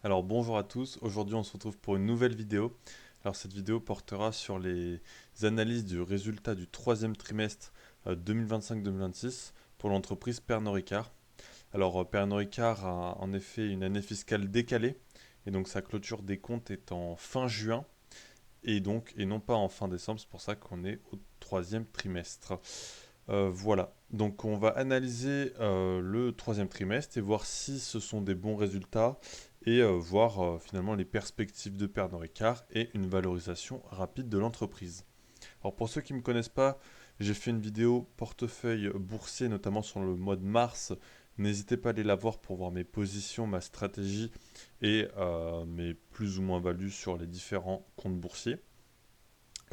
Alors bonjour à tous, aujourd'hui on se retrouve pour une nouvelle vidéo. Alors cette vidéo portera sur les analyses du résultat du troisième trimestre 2025-2026 pour l'entreprise Pernod Ricard. Alors Pernod Ricard a en effet une année fiscale décalée et donc sa clôture des comptes est en fin juin et non pas en fin décembre, c'est pour ça qu'on est au troisième trimestre. Voilà, donc on va analyser le troisième trimestre et voir si ce sont des bons résultats et voir finalement les perspectives de Pernod Ricard et une valorisation rapide de l'entreprise. Alors pour ceux qui ne me connaissent pas, j'ai fait une vidéo portefeuille boursier notamment sur le mois de mars. N'hésitez pas à aller la voir pour voir mes positions, ma stratégie et mes plus ou moins values sur les différents comptes boursiers.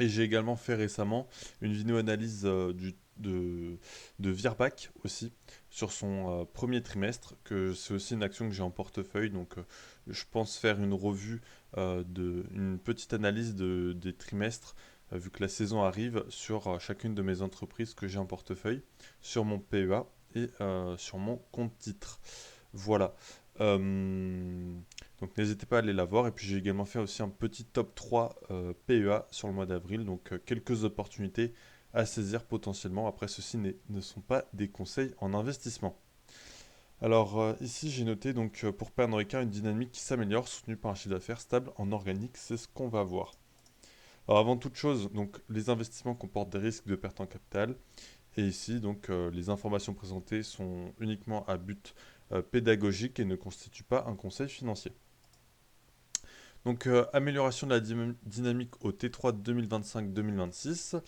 Et j'ai également fait récemment une vidéo analyse de Virbac aussi sur son premier trimestre, que c'est aussi une action que j'ai en portefeuille. Donc je pense faire une revue, une petite analyse des trimestres, vu que la saison arrive, sur chacune de mes entreprises que j'ai en portefeuille, sur mon PEA et sur mon compte titre. Voilà. Euh, donc n'hésitez pas à aller la voir. Et puis j'ai également fait aussi un petit top 3 PEA sur le mois d'avril. Donc quelques opportunités à saisir potentiellement. Après, ceci ne sont pas des conseils en investissement. Alors ici j'ai noté donc pour Pernod Ricard une dynamique qui s'améliore, soutenue par un chiffre d'affaires stable en organique. C'est ce qu'on va voir. Alors avant toute chose, donc les investissements comportent des risques de perte en capital. Et ici, donc, les informations présentées sont uniquement à but pédagogique et ne constituent pas un conseil financier. Donc, amélioration de la dynamique au T3 2025-2026.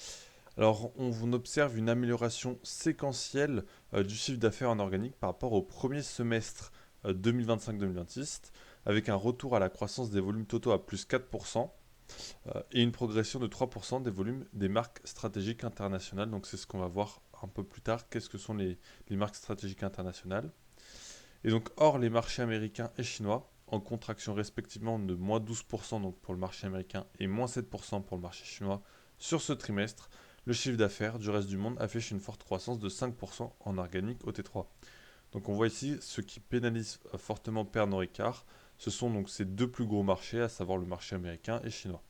Alors, on observe une amélioration séquentielle du chiffre d'affaires en organique par rapport au premier semestre 2025-2026, avec un retour à la croissance des volumes totaux à plus 4%, et une progression de 3% des volumes des marques stratégiques internationales. Donc c'est ce qu'on va voir un peu plus tard. Qu'est-ce que sont les marques stratégiques internationales? Et donc hors les marchés américains et chinois, en contraction respectivement de moins 12% donc pour le marché américain et moins 7% pour le marché chinois sur ce trimestre, le chiffre d'affaires du reste du monde affiche une forte croissance de 5% en organique au T3. Donc on voit ici ce qui pénalise fortement Pernod Ricard. Ce sont donc ces deux plus gros marchés, à savoir le marché américain et chinois.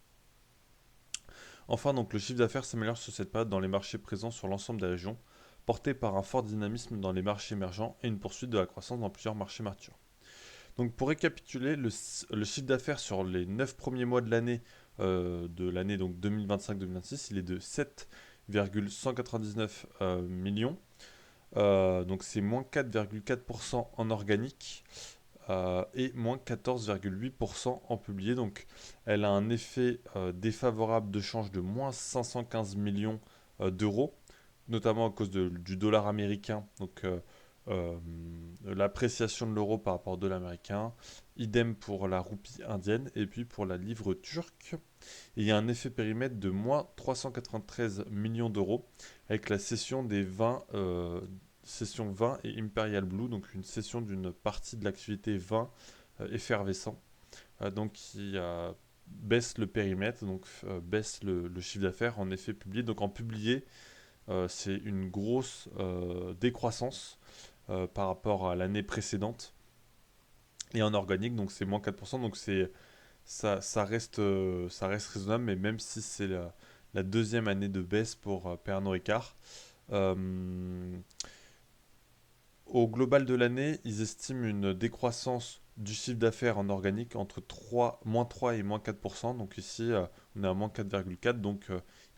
Enfin, donc, le chiffre d'affaires s'améliore sur cette période dans les marchés présents sur l'ensemble des régions, porté par un fort dynamisme dans les marchés émergents et une poursuite de la croissance dans plusieurs marchés matures. Donc pour récapituler, le chiffre d'affaires sur les 9 premiers mois de l'année donc 2025-2026, il est de 7,199 millions. Donc c'est moins 4,4% en organique et moins 14,8% en publié. Donc elle a un effet défavorable de change de moins 515 millions d'euros, notamment à cause du dollar américain. Donc euh, l'appréciation de l'euro par rapport au dollar américain, idem pour la roupie indienne et puis pour la livre turque. Et il y a un effet périmètre de moins 393 millions d'euros avec la cession des vins, session vin et Imperial Blue, donc une cession d'une partie de l'activité vin effervescent, donc qui baisse le périmètre, donc baisse le chiffre d'affaires en effet publié. Donc en publié, c'est une grosse décroissance par rapport à l'année précédente. Et en organique, donc c'est moins 4%, donc ça reste raisonnable, mais même si c'est la deuxième année de baisse pour Pernod Ricard, euh, au global de l'année, ils estiment une décroissance du chiffre d'affaires en organique entre moins 3 et moins 4%. Donc ici, on est à moins 4,4. Donc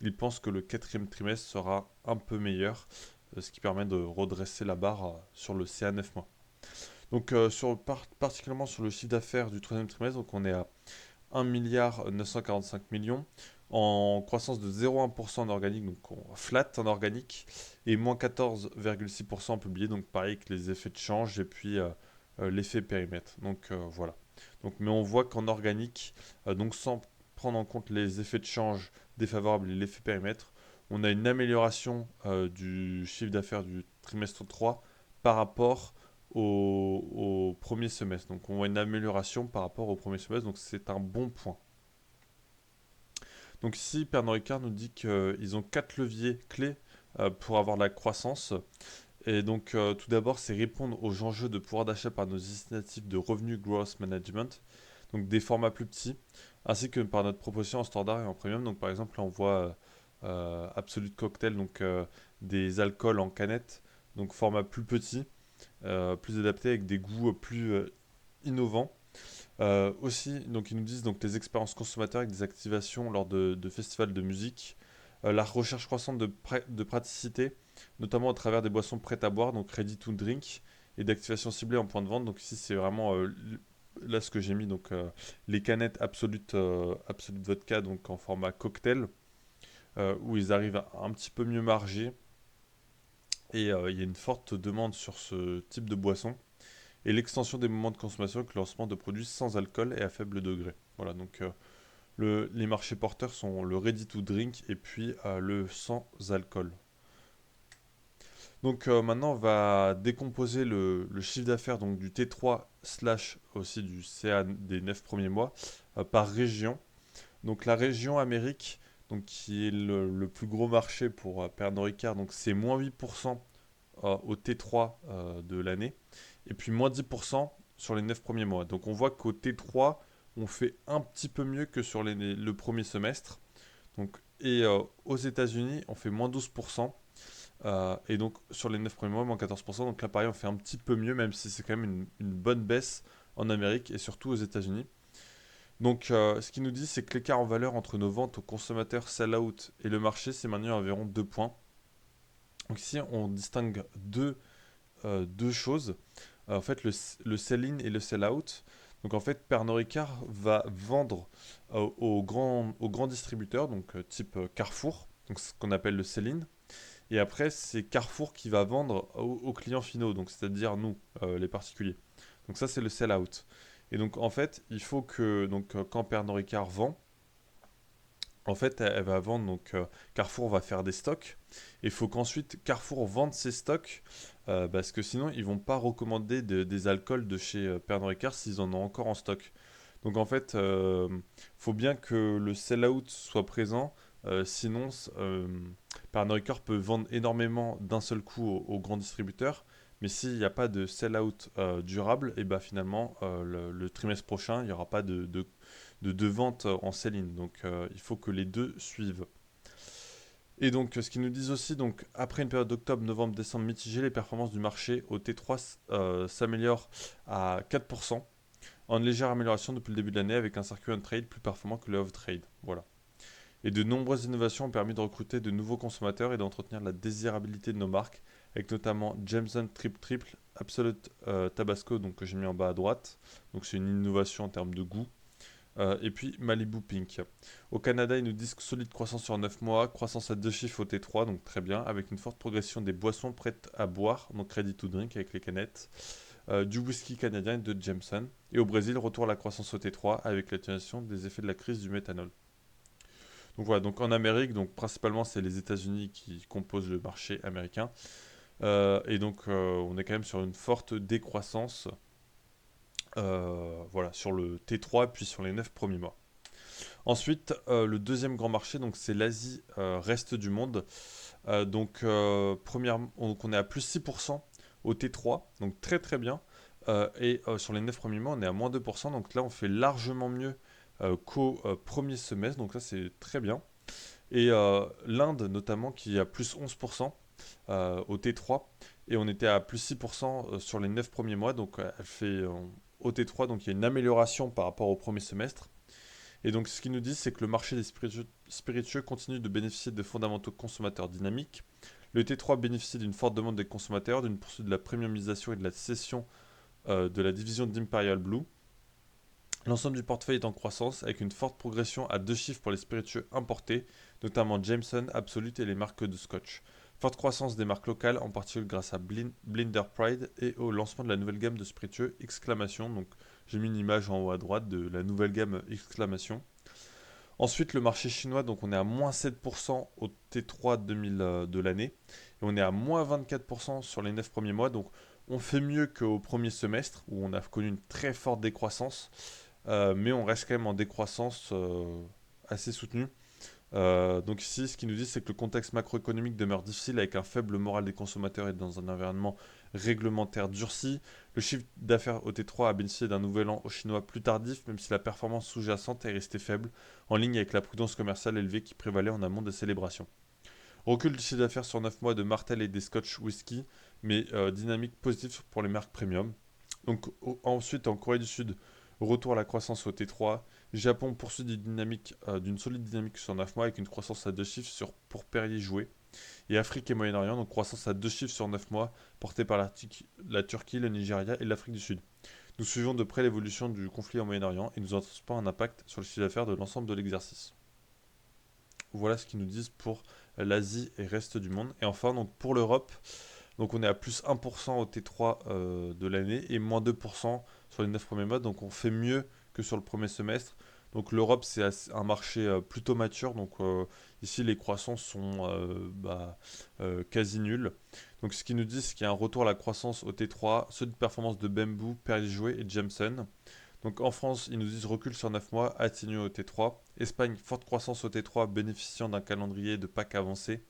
ils pensent que le quatrième trimestre sera un peu meilleur, ce qui permet de redresser la barre sur le CA 9 mois. Donc particulièrement sur le chiffre d'affaires du troisième trimestre, donc on est à 1,945 milliard en croissance de 0,1% en organique, donc flat en organique, et moins 14,6% en publié, donc pareil que les effets de change et puis l'effet périmètre. Donc voilà. Donc, mais on voit qu'en organique, donc sans prendre en compte les effets de change défavorables et l'effet périmètre, on a une amélioration du chiffre d'affaires du trimestre 3 par rapport au premier semestre. Donc on voit une amélioration par rapport au premier semestre, donc c'est un bon point. Donc ici, Pernod Ricard nous dit qu'ils ont quatre leviers clés pour avoir de la croissance. Et donc tout d'abord, c'est répondre aux enjeux de pouvoir d'achat par nos initiatives de revenue growth management. donc des formats plus petits, ainsi que par notre proposition en standard et en premium. Donc par exemple, là on voit Absolute Cocktail, donc des alcools en canette, donc format plus petit, plus adapté avec des goûts plus innovants. Aussi, donc ils nous disent donc les expériences consommateurs avec des activations lors de festivals de musique, la recherche croissante de praticité, notamment à travers des boissons prêtes à boire, donc ready to drink, et d'activation ciblée en point de vente. Donc ici c'est vraiment là ce que j'ai mis, donc les canettes Absolute Vodka, donc en format cocktail, où ils arrivent à un petit peu mieux marger, et il y a une forte demande sur ce type de boisson et l'extension des moments de consommation avec le lancement de produits sans alcool et à faible degré. Voilà, donc les marchés porteurs sont le ready to drink et puis le sans alcool. Donc maintenant, on va décomposer le chiffre d'affaires donc du T3 slash aussi du CA des 9 premiers mois par région. Donc la région Amérique, donc, qui est le plus gros marché pour Pernod Ricard, donc c'est moins 8% au T3 de l'année, et puis moins 10% sur les 9 premiers mois. Donc on voit qu'au T3, on fait un petit peu mieux que sur le premier semestre. Donc, et aux États-Unis, on fait moins 12%. Et donc sur les 9 premiers mois, moins 14%. Donc là, pareil, on fait un petit peu mieux, même si c'est quand même une bonne baisse en Amérique et surtout aux États-Unis. Donc ce qu'il nous dit, c'est que l'écart en valeur entre nos ventes aux consommateurs sell-out et le marché s'est maintenu à environ 2 points. Donc ici, on distingue deux choses. En fait, le sell-in et le sell-out. Donc en fait, Pernod Ricard va vendre aux grands distributeurs, donc type Carrefour, donc ce qu'on appelle le sell-in. Et après, c'est Carrefour qui va vendre aux clients finaux, donc c'est-à-dire nous, les particuliers. Donc ça, c'est le sell-out. Et donc en fait, il faut que donc quand Pernod Ricard vend, en fait, elle va vendre, donc Carrefour va faire des stocks. Et il faut qu'ensuite Carrefour vende ses stocks, parce que sinon, ils vont pas recommander des alcools de chez Pernod Ricard s'ils en ont encore en stock. Donc en fait, faut bien que le sell-out soit présent, sinon Pernod Ricard peut vendre énormément d'un seul coup aux grands distributeurs. Mais s'il n'y a pas de sell-out durable, et bah finalement, le trimestre prochain, il n'y aura pas de vente en sell-in. Donc il faut que les deux suivent. Et donc ce qu'ils nous disent aussi, donc après une période d'octobre, novembre, décembre mitigée, les performances du marché au T3 s'améliorent à 4%, en légère amélioration depuis le début de l'année avec un circuit on-trade plus performant que le off-trade. Voilà. Et de nombreuses innovations ont permis de recruter de nouveaux consommateurs et d'entretenir la désirabilité de nos marques, avec notamment Jameson Triple Triple, Absolute Tabasco, donc que j'ai mis en bas à droite. Donc c'est une innovation en termes de goût. Et puis Malibu Pink. Au Canada, ils nous disent solide croissance sur 9 mois, croissance à 2 chiffres au T3, donc très bien, avec une forte progression des boissons prêtes à boire, donc ready to drink avec les canettes, du whisky canadien et de Jameson. Et au Brésil, retour à la croissance au T3 avec l'atténuation des effets de la crise du méthanol. Donc voilà, donc en Amérique, donc principalement c'est les États-Unis qui composent le marché américain. Et donc on est quand même sur une forte décroissance, voilà, sur le T3 puis sur les 9 premiers mois. Ensuite, le deuxième grand marché, donc c'est l'Asie, reste du monde. Donc on est à plus 6% au T3, donc très très bien. Et sur les 9 premiers mois, on est à moins 2%, donc là on fait largement mieux qu'au premier semestre, donc ça c'est très bien. Et l'Inde notamment qui est à plus 11% au T3, et on était à plus 6% sur les 9 premiers mois, donc elle fait au T3, donc il y a une amélioration par rapport au premier semestre. Et donc, ce qu'ils nous disent, c'est que le marché des spiritueux continue de bénéficier de fondamentaux consommateurs dynamiques. Le T3 bénéficie d'une forte demande des consommateurs, d'une poursuite de la premiumisation et de la cession de la division d'Imperial Blue. L'ensemble du portefeuille est en croissance, avec une forte progression à 2 chiffres pour les spiritueux importés, notamment Jameson, Absolute et les marques de Scotch. Forte croissance des marques locales, en particulier grâce à Blinder Pride et au lancement de la nouvelle gamme de spiritueux Exclamation. Donc j'ai mis une image en haut à droite de la nouvelle gamme Exclamation. Ensuite, le marché chinois, donc on est à moins 7% au T3 2000 de l'année. Et on est à moins 24% sur les 9 premiers mois. Donc on fait mieux qu'au premier semestre, où on a connu une très forte décroissance. Mais on reste quand même en décroissance assez soutenue. Donc ici, ce qu'ils nous disent, c'est que le contexte macroéconomique demeure difficile avec un faible moral des consommateurs et dans un environnement réglementaire durci. Le chiffre d'affaires au T3 a bénéficié d'un nouvel an chinois plus tardif, même si la performance sous-jacente est restée faible, en ligne avec la prudence commerciale élevée qui prévalait en amont des célébrations. Recul du chiffre d'affaires sur 9 mois de Martell et des Scotch Whisky, mais dynamique positive pour les marques premium. Donc ensuite en Corée du Sud, retour à la croissance au T3. Japon poursuit d'une solide dynamique sur 9 mois avec une croissance à deux chiffres pour Perrier Jouet. Et Afrique et Moyen-Orient, donc croissance à deux chiffres sur 9 mois, portée par la Turquie, le Nigeria et l'Afrique du Sud. Nous suivons de près l'évolution du conflit au Moyen-Orient et nous anticipons un impact sur le chiffre d'affaires de l'ensemble de l'exercice. Voilà ce qu'ils nous disent pour l'Asie et reste du monde. Et enfin, donc pour l'Europe, donc on est à plus 1% au T3 de l'année et moins 2% sur les 9 premiers mois. Donc on fait mieux que sur le premier semestre. Donc l'Europe, c'est un marché plutôt mature. Donc ici, les croissances sont quasi nulles. Donc ce qu'ils nous disent, c'est qu'il y a un retour à la croissance au T3, ceux de performance de Bamboo, Perrier Jouet et Jameson. Donc en France, ils nous disent recul sur 9 mois, atténué au T3. Espagne, forte croissance au T3, bénéficiant d'un calendrier de Pâques avancé.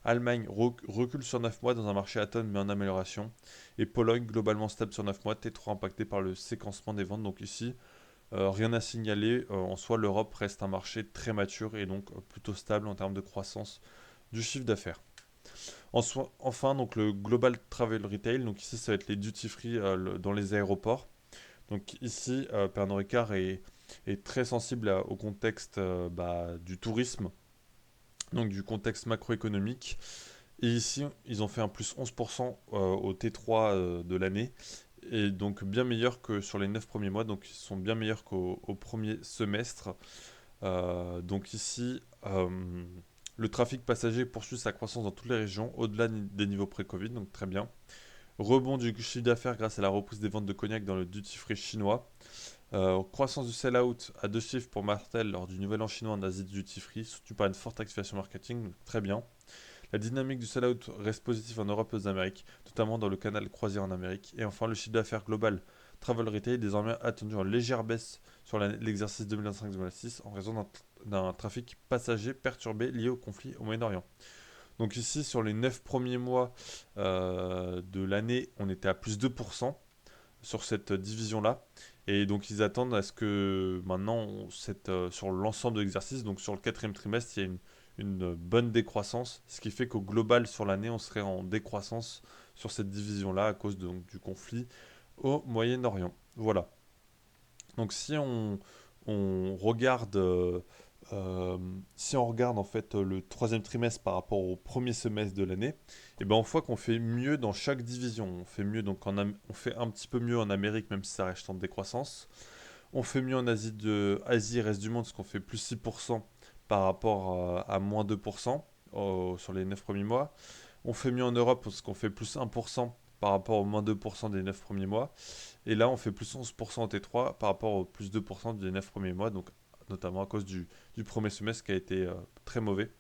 Allemagne, recul sur 9 mois dans un marché atone mais en amélioration. Et Pologne, globalement stable sur 9 mois, T3 impacté par le séquencement des ventes. Donc ici, rien à signaler. En soi, l'Europe reste un marché très mature et donc plutôt stable en termes de croissance du chiffre d'affaires. Enfin, donc le Global Travel Retail, donc ici ça va être les duty free dans les aéroports. Donc ici, Pernod Ricard est très sensible au contexte du tourisme, donc du contexte macroéconomique. Et ici, ils ont fait un plus 11% au T3 de l'année, et donc bien meilleur que sur les 9 premiers mois, donc ils sont bien meilleurs qu'au premier semestre. Donc ici, le trafic passager poursuit sa croissance dans toutes les régions, au-delà des niveaux pré-Covid, donc très bien. Rebond du chiffre d'affaires grâce à la reprise des ventes de cognac dans le duty-free chinois. Croissance du sell-out à deux chiffres pour Martell lors du Nouvel An chinois en Asie duty-free, soutenu par une forte activation marketing, donc très bien. La dynamique du sell-out reste positive en Europe et aux Amériques, notamment dans le canal croisière en Amérique. Et enfin, le chiffre d'affaires global Travel Retail est désormais attendu en légère baisse sur l'exercice 2025-2026 en raison d'un trafic passager perturbé lié au conflit au Moyen-Orient. Donc ici, sur les 9 premiers mois de l'année, on était à plus 2% sur cette division-là. Et donc ils attendent à ce que maintenant, sur l'ensemble de l'exercice, donc sur le quatrième trimestre, il y ait une bonne décroissance, ce qui fait qu'au global sur l'année, on serait en décroissance sur cette division-là à cause donc, du conflit au Moyen-Orient. Voilà. Donc on regarde, si on regarde en fait le troisième trimestre par rapport au premier semestre de l'année, et ben on voit qu'on fait mieux dans chaque division. On fait mieux donc on fait un petit peu mieux en Amérique même si ça reste en décroissance. On fait mieux en Asie et reste du monde parce qu'on fait plus 6% par rapport à moins 2% sur les 9 premiers mois. On fait mieux en Europe parce qu'on fait plus 1% par rapport au moins 2% des 9 premiers mois. Et là, on fait plus 11% en T3 par rapport au plus 2% des 9 premiers mois, donc notamment à cause du premier semestre qui a été très mauvais.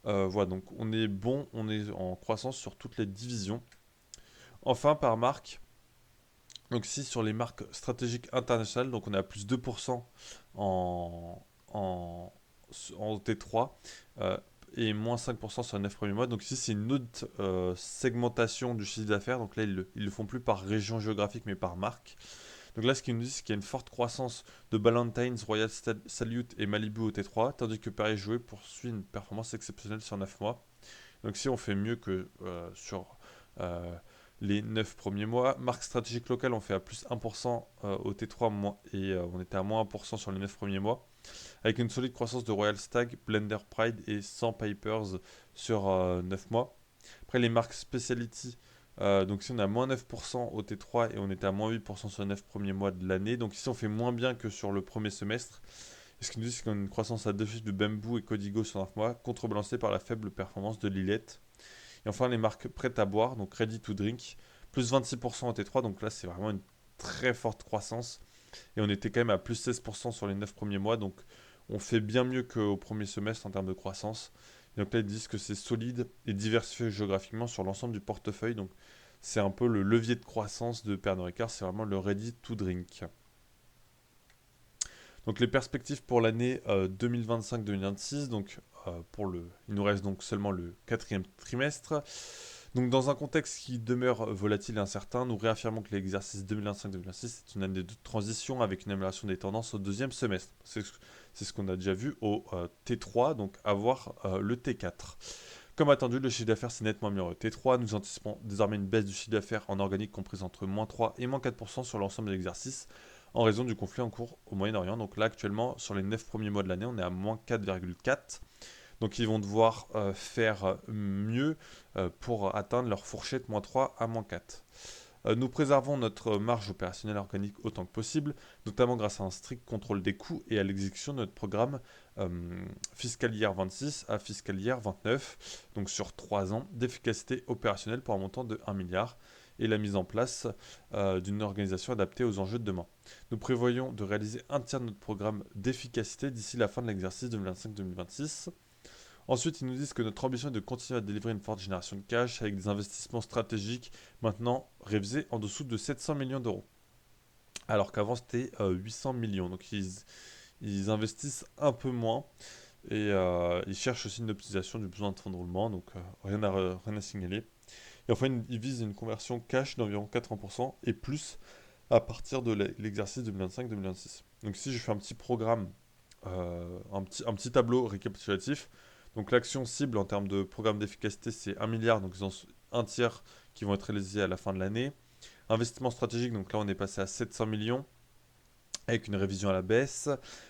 Voilà, donc on est bon, on est en croissance sur toutes les divisions. Enfin, par marque, donc ici sur les marques stratégiques internationales, donc on est à plus 2% en, en, en T3 et moins 5% sur les 9 premiers mois. Donc ici c'est une autre segmentation du chiffre d'affaires. Donc là ils le font plus par région géographique mais par marque. Donc là ce qu'ils nous disent c'est qu'il y a une forte croissance de Ballantines, Royal Salute et Malibu au T3, tandis que Perrier Jouet poursuit une performance exceptionnelle sur 9 mois. Donc si on fait mieux que sur euh, les 9 premiers mois. Marque stratégique locale, on fait à plus 1% au T3 et on était à moins 1% sur les 9 premiers mois. Avec une solide croissance de Royal Stag, Blender Pride et 100 Pipers sur 9 mois. Après les marques Speciality, donc ici on est à moins 9% au T3 et on était à moins 8% sur les 9 premiers mois de l'année. Donc ici on fait moins bien que sur le premier semestre. Et ce qui nous dit, c'est qu'on a une croissance à deux chiffres de Bamboo et Codigo sur 9 mois, contrebalancée par la faible performance de Lillet. Et enfin, les marques prêtes à boire, donc ready to drink, plus 26% en T3, donc là, c'est vraiment une très forte croissance. Et on était quand même à plus 16% sur les 9 premiers mois, donc on fait bien mieux qu'au premier semestre en termes de croissance. Et donc là, ils disent que c'est solide et diversifié géographiquement sur l'ensemble du portefeuille, donc c'est un peu le levier de croissance de Pernod Ricard, c'est vraiment le ready to drink. Donc les perspectives pour l'année 2025-2026, donc il nous reste donc seulement le quatrième trimestre. Donc dans un contexte qui demeure volatile et incertain, nous réaffirmons que l'exercice 2025-2026 est une année de transition avec une amélioration des tendances au deuxième semestre. C'est ce qu'on a déjà vu au T3, donc à voir le T4. Comme attendu, le chiffre d'affaires s'est nettement amélioré. T3, nous anticipons désormais une baisse du chiffre d'affaires en organique comprise entre -3 et -4% sur l'ensemble de l'exercice en raison du conflit en cours au Moyen-Orient. Donc là, actuellement, sur les 9 premiers mois de l'année, on est à -4,4. Donc ils vont devoir faire mieux pour atteindre leur fourchette -3 à -4. Nous préservons notre marge opérationnelle organique autant que possible, notamment grâce à un strict contrôle des coûts et à l'exécution de notre programme fiscal year 26 à fiscal year 29, donc sur 3 ans d'efficacité opérationnelle pour un montant de 1 milliard et la mise en place d'une organisation adaptée aux enjeux de demain. Nous prévoyons de réaliser un tiers de notre programme d'efficacité d'ici la fin de l'exercice 2025-2026. Ensuite, ils nous disent que notre ambition est de continuer à délivrer une forte génération de cash avec des investissements stratégiques maintenant révisés en dessous de 700 millions d'euros. Alors qu'avant, c'était 800 millions. Donc, ils investissent un peu moins et ils cherchent aussi une optimisation du besoin de fonds de roulement. Donc, rien à signaler. Et enfin, ils visent une conversion cash d'environ 80% et plus à partir de l'exercice 2025-2026. Donc, si je fais un petit programme, un petit tableau récapitulatif, donc l'action cible en termes de programme d'efficacité, c'est 1 milliard, donc ils ont un tiers qui vont être réalisés à la fin de l'année. Investissement stratégique, donc là on est passé à 700 millions avec une révision à la baisse.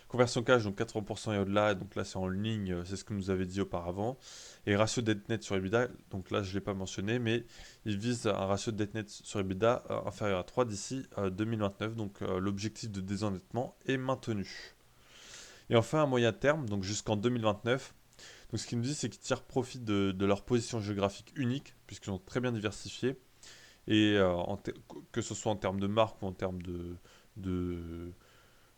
Conversion cash, donc 80% et au-delà, donc là c'est en ligne, c'est ce que nous avait dit auparavant. Et ratio dette net sur EBITDA, donc là je ne l'ai pas mentionné, mais ils visent un ratio de dette net sur EBITDA inférieur à 3 d'ici 2029, donc l'objectif de désendettement est maintenu. Et enfin à moyen terme, donc jusqu'en 2029, donc ce qu'ils nous disent, c'est qu'ils tirent profit de leur position géographique unique, puisqu'ils sont très bien diversifiés, et que ce soit en termes de marque ou de,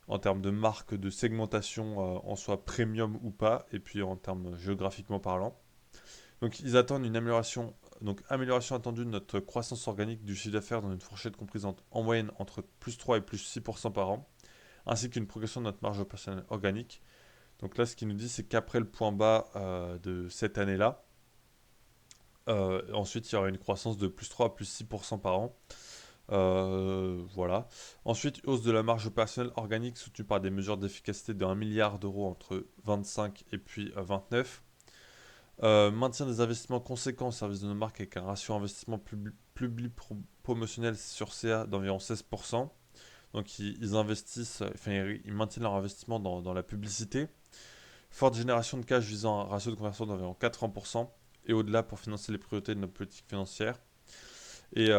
en termes de marque, de segmentation, en soit premium ou pas, et puis en termes géographiquement parlant. Donc ils attendent une amélioration, donc amélioration attendue de notre croissance organique du chiffre d'affaires dans une fourchette comprise en moyenne entre +3 et +6% par an, ainsi qu'une progression de notre marge opérationnelle organique. Donc là, ce qu'il nous dit, c'est qu'après le point bas de cette année-là, ensuite, il y aura une croissance de +3 à +6% par an. Voilà. Ensuite, hausse de la marge opérationnelle organique soutenue par des mesures d'efficacité de 1 milliard d'euros entre 25 et puis 29. Maintien des investissements conséquents au service de nos marques avec un ratio investissement public promotionnel sur CA d'environ 16%. Donc ils investissent, enfin ils maintiennent leur investissement dans la publicité. Forte génération de cash visant un ratio de conversion d'environ 80% et au-delà pour financer les priorités de notre politique financière. Et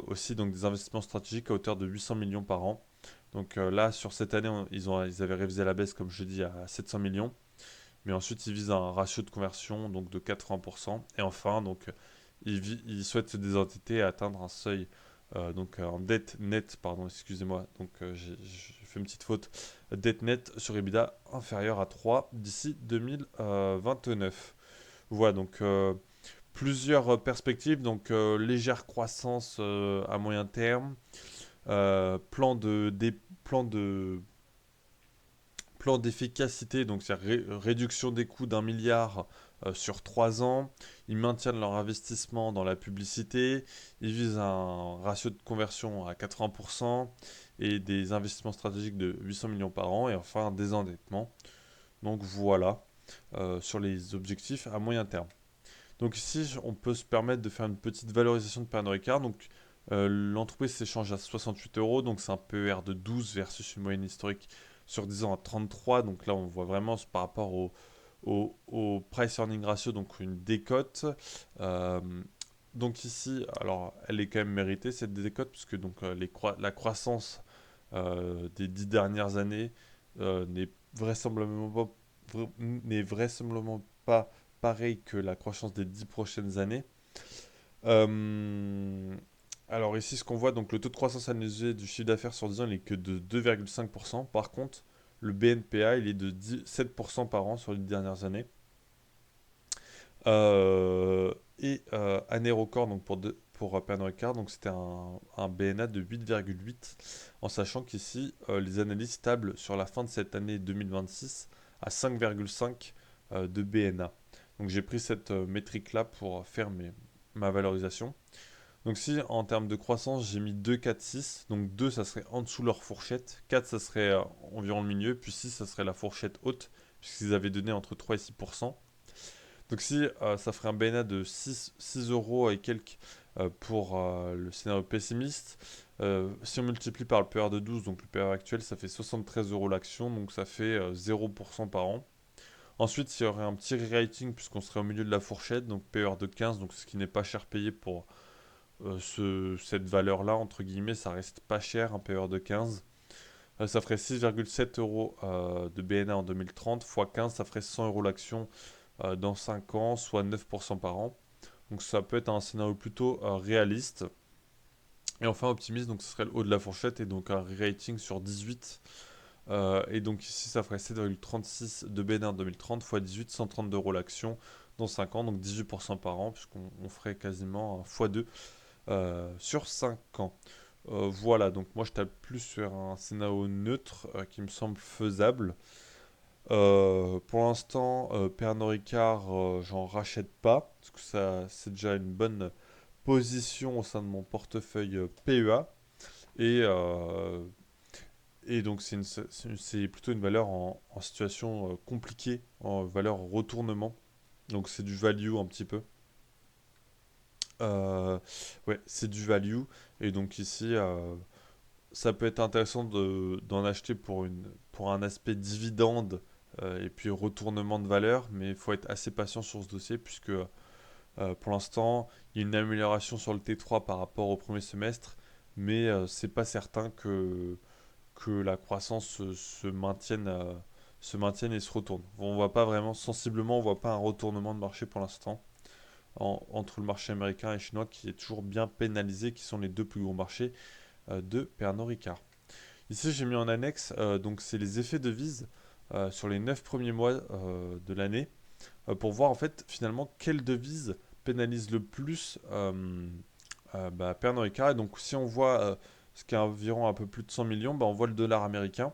aussi donc des investissements stratégiques à hauteur de 800 millions par an. Donc là, sur cette année, ils avaient révisé à la baisse, comme je dis, à 700 millions. Mais ensuite, ils visent un ratio de conversion donc, de 80%. Et enfin, donc, ils souhaitent se désendetter et atteindre un seuil donc en dette nette, pardon, excusez-moi, donc j'ai fait une petite faute, dette nette sur EBITDA inférieure à 3 d'ici 2029. Voilà, donc plusieurs perspectives, donc légère croissance à moyen terme, plan de, des, plan d'efficacité, donc c'est réduction des coûts d'1 milliard sur 3 ans. Ils maintiennent leur investissement dans la publicité. Ils visent un ratio de conversion à 80% et des investissements stratégiques de 800 millions par an. Et enfin, un désendettement. Donc voilà, sur les objectifs à moyen terme. Donc ici, on peut se permettre de faire une petite valorisation de Pernod Ricard. Donc l'entreprise s'échange à 68 euros, donc c'est un PER de 12 versus une moyenne historique sur 10 ans à 33. Donc là, on voit vraiment par rapport au price earning ratio, donc une décote. Euh, donc ici, alors elle est quand même méritée cette décote, puisque donc la croissance des 10 dernières années n'est vraisemblablement pas pareil que la croissance des 10 prochaines années. Euh, alors ici, ce qu'on voit, donc le taux de croissance annuel du chiffre d'affaires sur 10 ans, il est que de 2,5%. Par contre, le BNPA, il est de 7% par an sur les dernières années. Année record donc pour Pernod Ricard, donc c'était un BNA de 8,8, en sachant qu'ici, les analystes tablent sur la fin de cette année 2026 à 5,5 de BNA. Donc j'ai pris cette métrique-là pour faire ma valorisation. Donc si en termes de croissance, j'ai mis 2, 4, 6, donc 2 ça serait en dessous de leur fourchette, 4 ça serait environ le milieu, puis 6 ça serait la fourchette haute, puisqu'ils avaient donné entre 3 et 6%. Donc si ça ferait un BNA de 6 euros et quelques pour le scénario pessimiste, si on multiplie par le PER de 12, donc le PER actuel, ça fait 73 euros l'action, donc ça fait 0% par an. Ensuite, il y aurait un petit re-rating puisqu'on serait au milieu de la fourchette, donc PER de 15, donc ce qui n'est pas cher payé pour cette valeur-là, entre guillemets, ça reste pas cher, un PER de 15. Ça ferait 6,7 euros de BNA en 2030, x 15, ça ferait 100 euros l'action dans 5 ans, soit 9% par an. Donc ça peut être un scénario plutôt réaliste. Et enfin optimiste, donc ce serait le haut de la fourchette et donc un rating sur 18. Et donc ici ça ferait 7,36 de BNA en 2030 x 18, 132 euros l'action dans 5 ans, donc 18% par an, puisqu'on ferait quasiment un x2 sur 5 ans. Voilà, donc moi je tape plus sur un scénario neutre qui me semble faisable. Pour l'instant, Pernod Ricard, j'en rachète pas, parce que ça, c'est déjà une bonne position au sein de mon portefeuille PEA. Et, euh, et donc, c'est plutôt une valeur en situation compliquée, en valeur retournement. Donc, c'est du value un petit peu. Euh, ouais, c'est du value. Et donc, ici, ça peut être intéressant d'en acheter pour un aspect dividende et puis retournement de valeur, mais il faut être assez patient sur ce dossier puisque pour l'instant, il y a une amélioration sur le T3 par rapport au premier semestre, mais c'est pas certain que la croissance se maintienne et se retourne. On voit pas vraiment, sensiblement, on voit pas un retournement de marché pour l'instant entre le marché américain et chinois qui est toujours bien pénalisé, qui sont les deux plus gros marchés de Pernod Ricard. Ici, j'ai mis en annexe, donc c'est les effets de devise sur les 9 premiers mois de l'année pour voir en fait finalement quelle devise pénalise le plus Pernod Ricard. Et donc si on voit ce qui est environ un peu plus de 100 millions, on voit le dollar américain,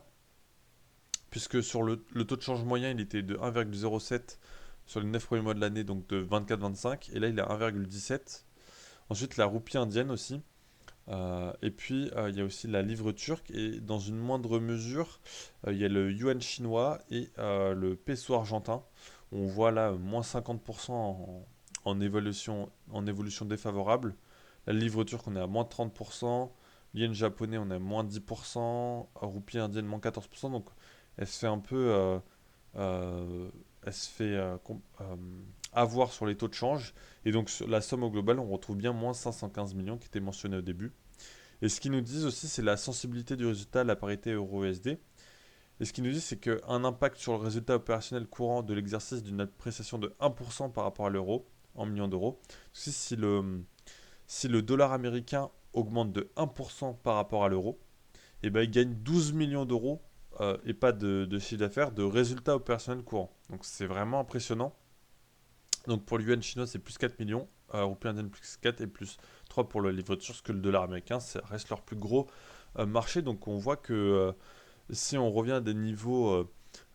puisque sur le taux de change moyen, il était de 1,07 sur les 9 premiers mois de l'année, donc de 24-25, et là il est à 1,17. Ensuite, la roupie indienne aussi. Et puis, il y a aussi la livre turque et dans une moindre mesure, il y a le yuan chinois et le peso argentin. On voit là moins 50% en évolution défavorable. La livre turque, on est à moins 30%. L'yen japonais, on est à moins 10%. Roupie indienne, moins 14%. Donc, elle se fait un peu elle se fait avoir sur les taux de change. Et donc la somme au global, on retrouve bien moins 515 millions qui était mentionné au début. Et ce qu'ils nous disent aussi, c'est la sensibilité du résultat à la parité euro-USD. Et ce qu'ils nous disent, c'est qu'un impact sur le résultat opérationnel courant de l'exercice d'une appréciation de 1% par rapport à l'euro, en millions d'euros. Si le dollar américain augmente de 1% par rapport à l'euro, et ben, il gagne 12 millions d'euros et pas de chiffre d'affaires, de résultats opérationnels courants. Donc c'est vraiment impressionnant. Donc pour l'yuan chinois, c'est plus 4 millions, roupies indiennes plus 4 et plus 3 pour le livre turc, que le dollar américain, ça reste leur plus gros marché. Donc on voit que si on revient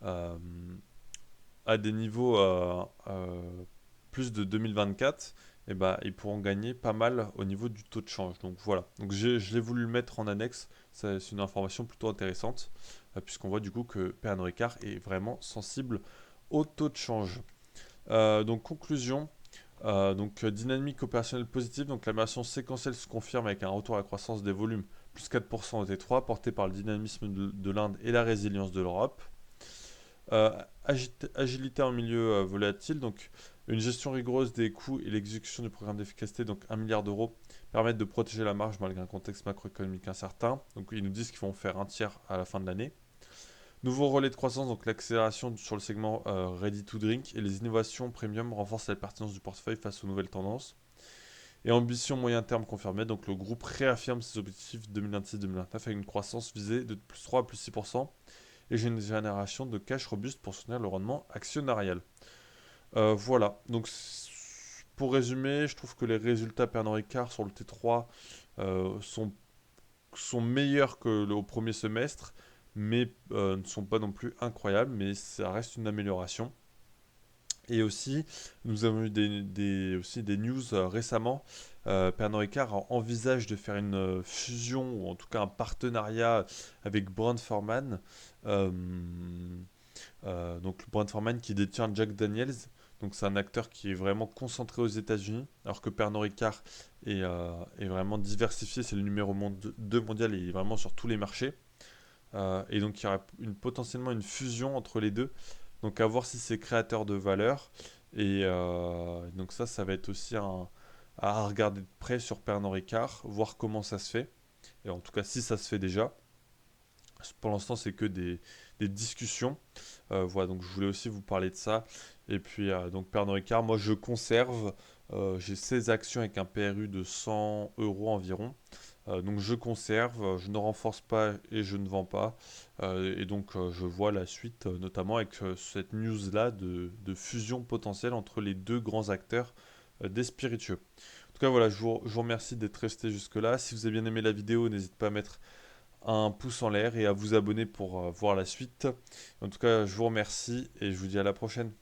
euh, à des niveaux plus de 2024, et ben, ils pourront gagner pas mal au niveau du taux de change. Donc voilà. Donc je l'ai voulu le mettre en annexe. C'est une information plutôt intéressante, puisqu'on voit du coup que Pernod Ricard est vraiment sensible au taux de change. Donc conclusion. Dynamique opérationnelle positive, donc l'amélioration séquentielle se confirme avec un retour à la croissance des volumes plus 4% au T3, porté par le dynamisme de l'Inde et la résilience de l'Europe. Agilité en milieu volatile, donc une gestion rigoureuse des coûts et l'exécution du programme d'efficacité, donc 1 milliard d'euros, permettent de protéger la marge malgré un contexte macroéconomique incertain. Donc ils nous disent qu'ils vont faire un tiers à la fin de l'année. Nouveau relais de croissance, donc l'accélération sur le segment Ready to Drink et les innovations premium renforcent la pertinence du portefeuille face aux nouvelles tendances. Et ambition moyen terme confirmée, donc le groupe réaffirme ses objectifs 2026-2029 avec une croissance visée de plus 3 à plus 6% et une génération de cash robuste pour soutenir le rendement actionnarial. Voilà, donc pour résumer, je trouve que les résultats Pernod Ricard sur le T3 sont meilleurs au premier semestre, mais ne sont pas non plus incroyables, mais ça reste une amélioration. Et aussi, nous avons eu aussi des news récemment. Pernod Ricard envisage de faire une fusion, ou en tout cas un partenariat avec Brown-Forman. Euh, donc Brown-Forman qui détient Jack Daniels. Donc c'est un acteur qui est vraiment concentré aux États-Unis, alors que Pernod Ricard est vraiment diversifié. C'est le numéro 2 mondial et il est vraiment sur tous les marchés. Et donc il y aura potentiellement une fusion entre les deux. Donc à voir si c'est créateur de valeur. Et donc ça va être aussi à regarder de près sur Pernod Ricard, voir comment ça se fait. Et en tout cas si ça se fait déjà. Pour l'instant c'est que des discussions. Voilà, donc je voulais aussi vous parler de ça. Et puis donc Pernod Ricard, moi je conserve. J'ai 16 actions avec un PRU de 100 euros environ. Donc je conserve, je ne renforce pas et je ne vends pas. Et donc je vois la suite, notamment avec cette news-là de fusion potentielle entre les deux grands acteurs des spiritueux. En tout cas, voilà, je vous remercie d'être resté jusque-là. Si vous avez bien aimé la vidéo, n'hésitez pas à mettre un pouce en l'air et à vous abonner pour voir la suite. En tout cas, je vous remercie et je vous dis à la prochaine.